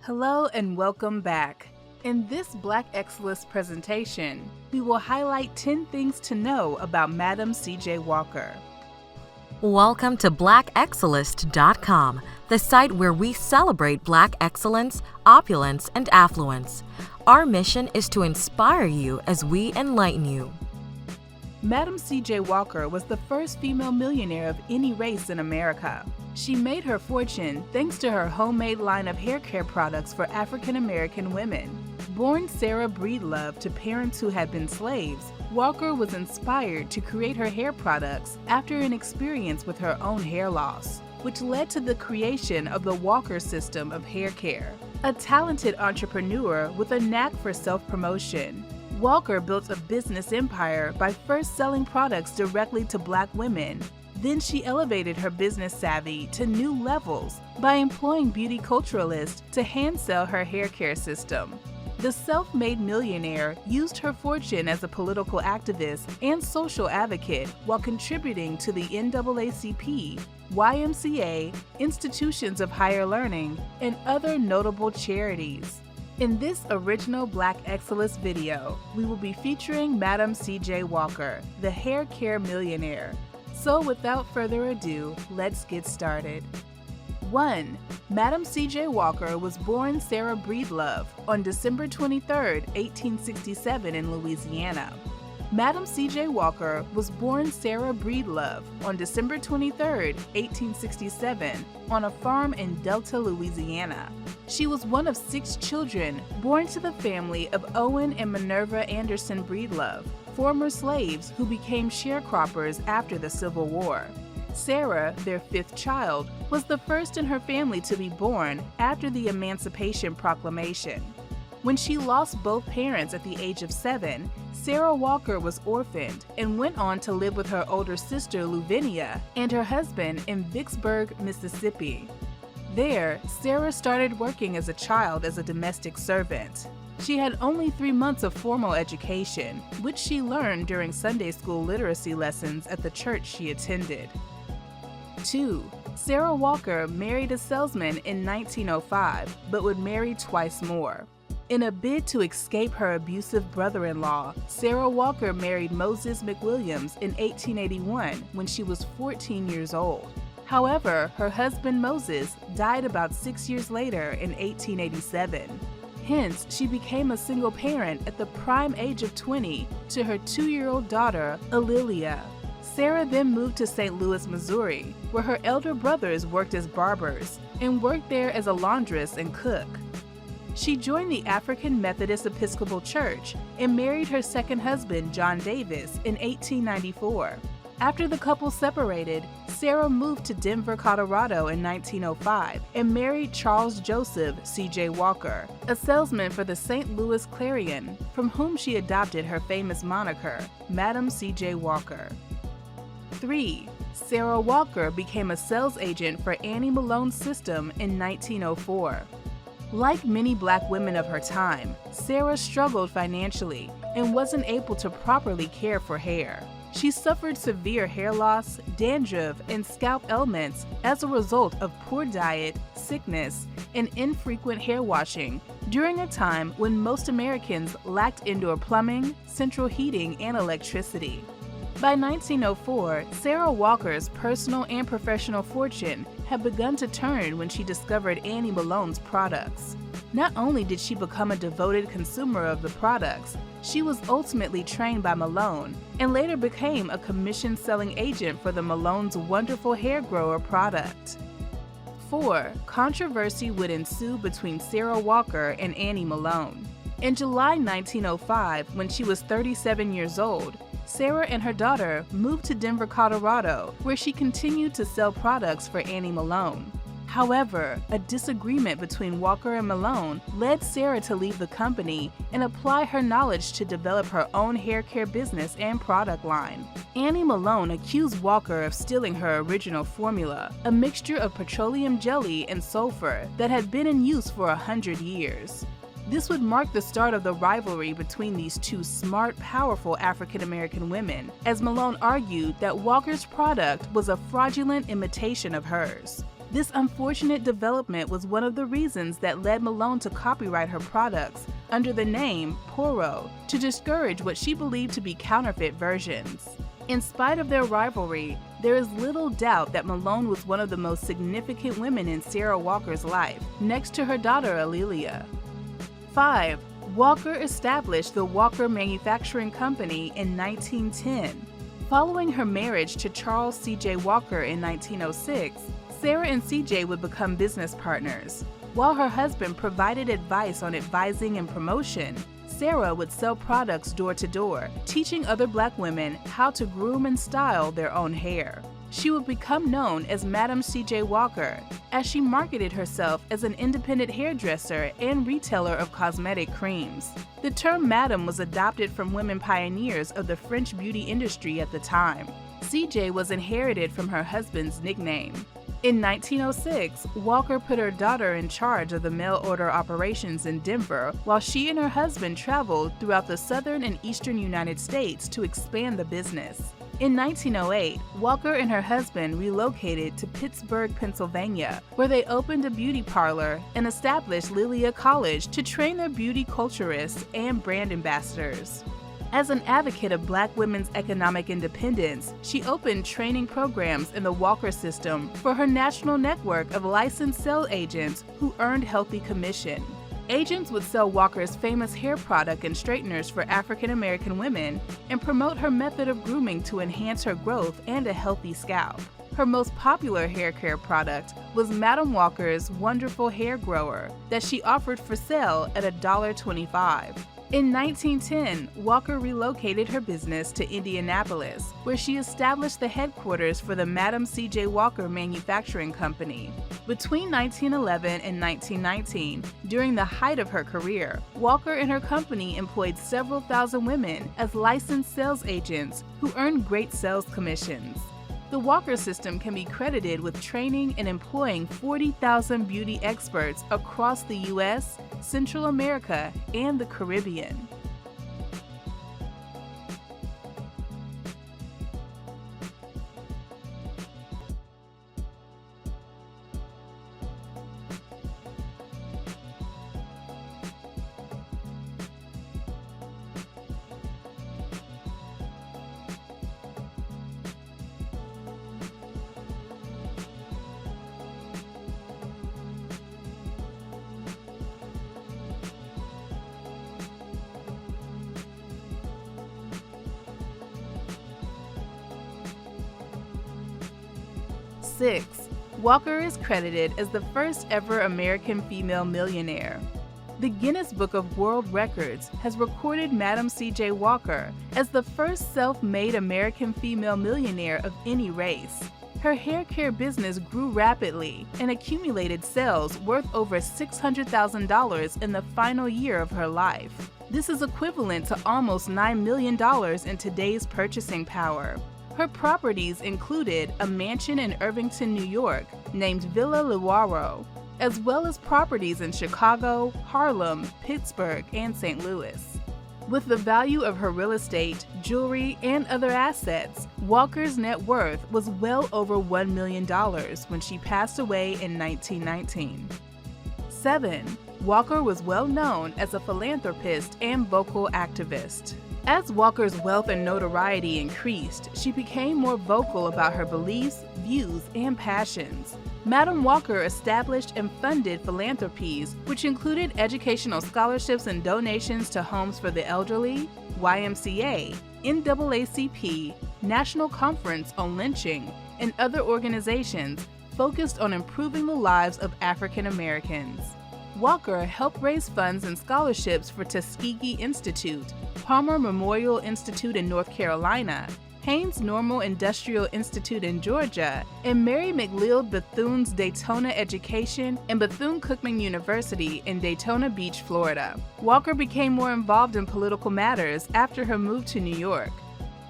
Hello and welcome back. In this Black Excellist presentation, we will highlight 10 things to know about Madam C.J. Walker. Welcome to blackexellist.com, the site where we celebrate Black excellence, opulence, and affluence. Our mission is to inspire you as we enlighten you. Madam C.J. Walker was the first female millionaire of any race in America. She made her fortune thanks to her homemade line of hair care products for African American women. Born Sarah Breedlove to parents who had been slaves, Walker was inspired to create her hair products after an experience with her own hair loss, which led to the creation of the Walker system of hair care. A talented entrepreneur with a knack for self-promotion, Walker built a business empire by first selling products directly to Black women. Then she elevated her business savvy to new levels by employing beauty culturalists to hand sell her hair care system. The self-made millionaire used her fortune as a political activist and social advocate while contributing to the NAACP, YMCA, institutions of higher learning, and other notable charities. In this original Black Excellist video, we will be featuring Madam C.J. Walker, the hair care millionaire. So without further ado, let's get started. 1. Madam C.J. Walker was born Sarah Breedlove on December 23, 1867 in Louisiana. Madam C.J. Walker was born Sarah Breedlove on December 23, 1867 on a farm in Delta, Louisiana. She was one of 6 children born to the family of Owen and Minerva Anderson Breedlove, former slaves who became sharecroppers after the Civil War. Sarah, their 5th child, was the first in her family to be born after the Emancipation Proclamation. When she lost both parents at the age of 7, Sarah Walker was orphaned and went on to live with her older sister Lavinia and her husband in Vicksburg, Mississippi. There, Sarah started working as a child as a domestic servant. She had only 3 months of formal education, which she learned during Sunday school literacy lessons at the church she attended. 2. Sarah Walker married a salesman in 1905, but would marry twice more. In a bid to escape her abusive brother-in-law, Sarah Walker married Moses McWilliams in 1881 when she was 14 years old. However, her husband Moses died about 6 years later in 1887. Hence, she became a single parent at the prime age of 20 to her 2-year-old daughter, Alilia. Sarah then moved to St. Louis, Missouri, where her elder brothers worked as barbers and worked there as a laundress and cook. She joined the African Methodist Episcopal Church and married her second husband, John Davis, in 1894. After the couple separated, Sarah moved to Denver, Colorado in 1905 and married Charles Joseph C.J. Walker, a salesman for the St. Louis Clarion, from whom she adopted her famous moniker, Madam C.J. Walker. 3. Sarah Walker became a sales agent for Annie Malone's system in 1904. Like many Black women of her time, Sarah struggled financially and wasn't able to properly care for hair. She suffered severe hair loss, dandruff, and scalp ailments as a result of poor diet, sickness, and infrequent hair washing during a time when most Americans lacked indoor plumbing, central heating, and electricity. By 1904, Sarah Walker's personal and professional fortune had begun to turn when she discovered Annie Malone's products. Not only did she become a devoted consumer of the products, she was ultimately trained by Malone and later became a commission-selling agent for the Malone's wonderful hair grower product. 4. Controversy would ensue between Sarah Walker and Annie Malone. In July 1905, when she was 37 years old, Sarah and her daughter moved to Denver, Colorado, where she continued to sell products for Annie Malone. However, a disagreement between Walker and Malone led Sarah to leave the company and apply her knowledge to develop her own hair care business and product line. Annie Malone accused Walker of stealing her original formula, a mixture of petroleum jelly and sulfur that had been in use for 100 years. This would mark the start of the rivalry between these two smart, powerful African-American women, as Malone argued that Walker's product was a fraudulent imitation of hers. This unfortunate development was one of the reasons that led Malone to copyright her products under the name Poro to discourage what she believed to be counterfeit versions. In spite of their rivalry, there is little doubt that Malone was one of the most significant women in Sarah Walker's life, next to her daughter Alelia. 5. Walker established the Walker Manufacturing Company in 1910. Following her marriage to Charles C.J. Walker in 1906, Sarah and C.J. would become business partners. While her husband provided advice on advising and promotion, Sarah would sell products door to door, teaching other Black women how to groom and style their own hair. She would become known as Madam C.J. Walker, as she marketed herself as an independent hairdresser and retailer of cosmetic creams. The term Madam was adopted from women pioneers of the French beauty industry at the time. C.J. was inherited from her husband's nickname. In 1906, Walker put her daughter in charge of the mail order operations in Denver, while she and her husband traveled throughout the southern and eastern United States to expand the business. In 1908, Walker and her husband relocated to Pittsburgh, Pennsylvania, where they opened a beauty parlor and established Lilia College to train their beauty culturalists and brand ambassadors. As an advocate of Black women's economic independence, she opened training programs in the Walker system for her national network of licensed sales agents who earned healthy commission. Agents would sell Walker's famous hair product and straighteners for African American women and promote her method of grooming to enhance her growth and a healthy scalp. Her most popular hair care product was Madam Walker's Wonderful Hair Grower that she offered for sale at $1.25. In 1910, Walker relocated her business to Indianapolis, where she established the headquarters for the Madam C.J. Walker Manufacturing Company. Between 1911 and 1919, during the height of her career, Walker and her company employed several thousand women as licensed sales agents who earned great sales commissions. The Walker system can be credited with training and employing 40,000 beauty experts across the U.S., Central America, and the Caribbean. Walker is credited as the first ever American female millionaire. The Guinness Book of World Records has recorded Madam C.J. Walker as the first self-made American female millionaire of any race. Her hair care business grew rapidly and accumulated sales worth over $600,000 in the final year of her life. This is equivalent to almost $9 million in today's purchasing power. Her properties included a mansion in Irvington, New York, named Villa Lewaro, as well as properties in Chicago, Harlem, Pittsburgh, and St. Louis. With the value of her real estate, jewelry, and other assets, Walker's net worth was well over $1 million when she passed away in 1919. 7. Walker was well known as a philanthropist and vocal activist. As Walker's wealth and notoriety increased, she became more vocal about her beliefs, views, and passions. Madam Walker established and funded philanthropies, which included educational scholarships and donations to homes for the elderly, YMCA, NAACP, National Conference on Lynching, and other organizations focused on improving the lives of African Americans. Walker helped raise funds and scholarships for Tuskegee Institute, Palmer Memorial Institute in North Carolina, Haynes Normal Industrial Institute in Georgia, and Mary McLeod Bethune's Daytona Education and Bethune-Cookman University in Daytona Beach, Florida. Walker became more involved in political matters after her move to New York.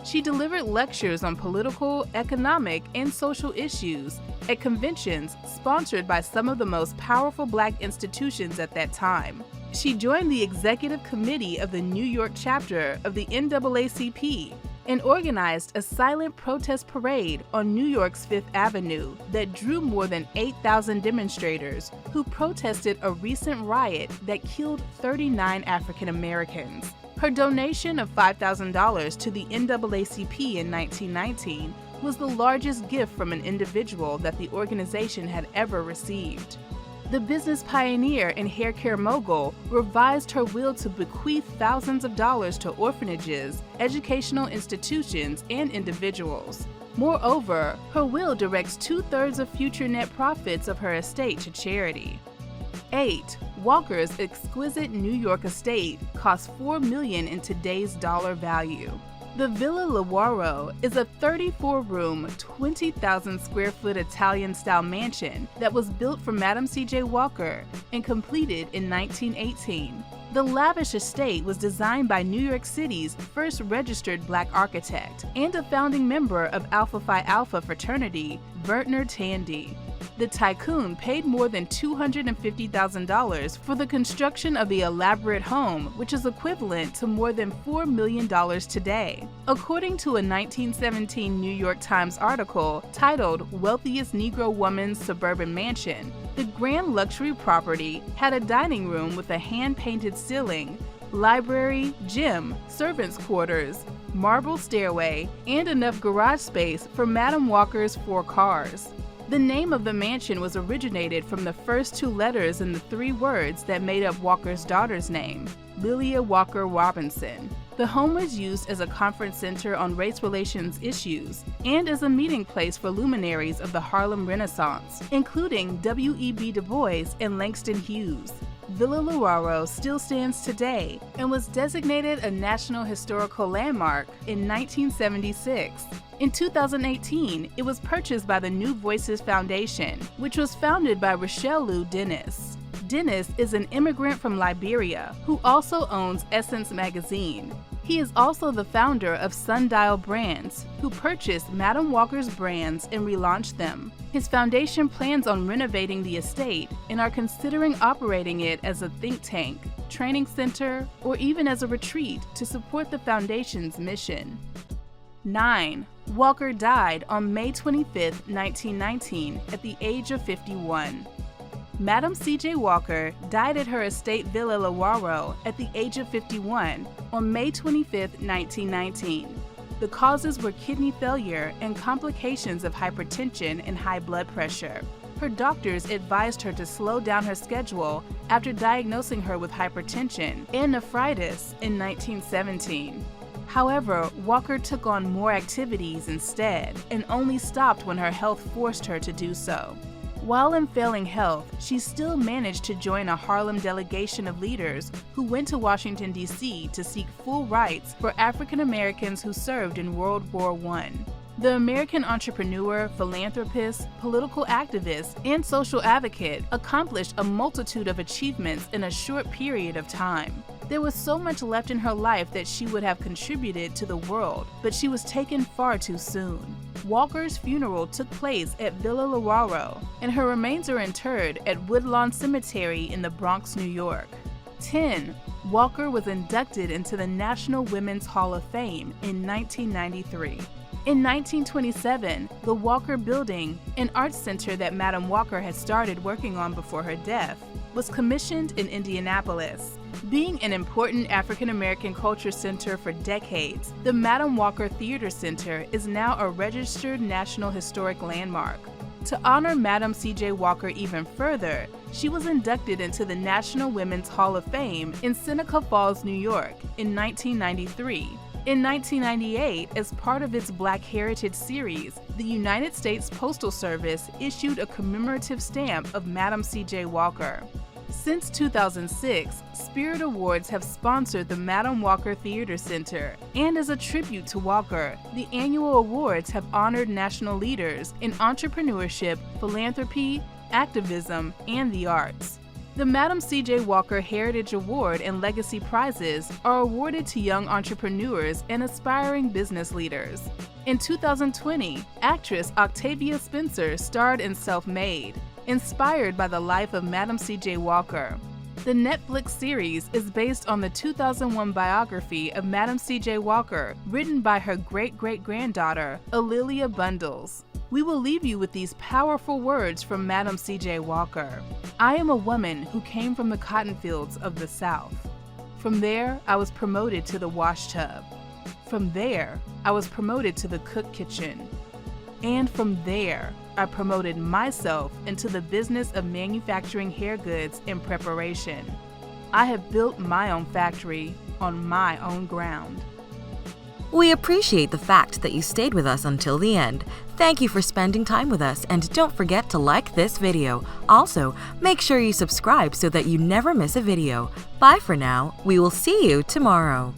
She delivered lectures on political, economic, and social issues at conventions sponsored by some of the most powerful Black institutions at that time. She joined the executive committee of the New York chapter of the NAACP and organized a silent protest parade on New York's Fifth Avenue that drew more than 8,000 demonstrators who protested a recent riot that killed 39 African Americans. Her donation of $5,000 to the NAACP in 1919 was the largest gift from an individual that the organization had ever received. The business pioneer and hair care mogul revised her will to bequeath thousands of dollars to orphanages, educational institutions, and individuals. Moreover, her will directs 2/3 of future net profits of her estate to charity. 8. Walker's exquisite New York estate cost $4 million in today's dollar value. The Villa Lewaro is a 34-room, 20,000 square foot Italian-style mansion that was built for Madam C.J. Walker and completed in 1918. The lavish estate was designed by New York City's first registered Black architect and a founding member of Alpha Phi Alpha fraternity, Vertner Tandy. The tycoon paid more than $250,000 for the construction of the elaborate home, which is equivalent to more than $4 million today. According to a 1917 New York Times article titled "Wealthiest Negro Woman's Suburban Mansion," the grand luxury property had a dining room with a hand-painted ceiling, library, gym, servants' quarters, marble stairway, and enough garage space for Madam Walker's 4 cars. The name of the mansion was originated from the first 2 letters in the 3 words that made up Walker's daughter's name, Lilia Walker Robinson. The home was used as a conference center on race relations issues and as a meeting place for luminaries of the Harlem Renaissance, including W.E.B. Du Bois and Langston Hughes. Villa Lewaro still stands today and was designated a National Historical Landmark in 1976. In 2018, it was purchased by the New Voices Foundation, which was founded by Rochelle Lou Dennis. Dennis is an immigrant from Liberia who also owns Essence magazine. He is also the founder of Sundial Brands, who purchased Madam Walker's brands and relaunched them. His foundation plans on renovating the estate and are considering operating it as a think tank, training center, or even as a retreat to support the foundation's mission. 9. Walker died on May 25, 1919, at the age of 51. Madam C.J. Walker died at her estate Villa Lewaro at the age of 51 on May 25, 1919. The causes were kidney failure and complications of hypertension and high blood pressure. Her doctors advised her to slow down her schedule after diagnosing her with hypertension and nephritis in 1917. However, Walker took on more activities instead and only stopped when her health forced her to do so. While in failing health, she still managed to join a Harlem delegation of leaders who went to Washington, D.C. to seek full rights for African Americans who served in World War I. The American entrepreneur, philanthropist, political activist, and social advocate accomplished a multitude of achievements in a short period of time. There was so much left in her life that she would have contributed to the world, but she was taken far too soon. Walker's funeral took place at Villa Lewaro, and her remains are interred at Woodlawn Cemetery in the Bronx, New York. 10. Walker was inducted into the National Women's Hall of Fame in 1993. In 1927, the Walker Building, an arts center that Madam Walker had started working on before her death, was commissioned in Indianapolis. Being an important African American culture center for decades, the Madam Walker Theater Center is now a registered National Historic Landmark. To honor Madam C.J. Walker even further, she was inducted into the National Women's Hall of Fame in Seneca Falls, New York, in 1993. In 1998, as part of its Black Heritage series, the United States Postal Service issued a commemorative stamp of Madam C.J. Walker. Since 2006, Spirit Awards have sponsored the Madam Walker Theater Center, and as a tribute to Walker, the annual awards have honored national leaders in entrepreneurship, philanthropy, activism, and the arts. The Madam C.J. Walker Heritage Award and Legacy Prizes are awarded to young entrepreneurs and aspiring business leaders. In 2020, actress Octavia Spencer starred in Self-Made, inspired by the life of Madam C.J. Walker. The Netflix series is based on the 2001 biography of Madam C.J. Walker, written by her great-great-granddaughter, A'Lelia Bundles. We will leave you with these powerful words from Madam C.J. Walker. "I am a woman who came from the cotton fields of the South. From there, I was promoted to the wash tub. From there, I was promoted to the cook kitchen. And from there, I promoted myself into the business of manufacturing hair goods in preparation. I have built my own factory on my own ground." We appreciate the fact that you stayed with us until the end. Thank you for spending time with us, and don't forget to like this video. Also, make sure you subscribe so that you never miss a video. Bye for now. We will see you tomorrow.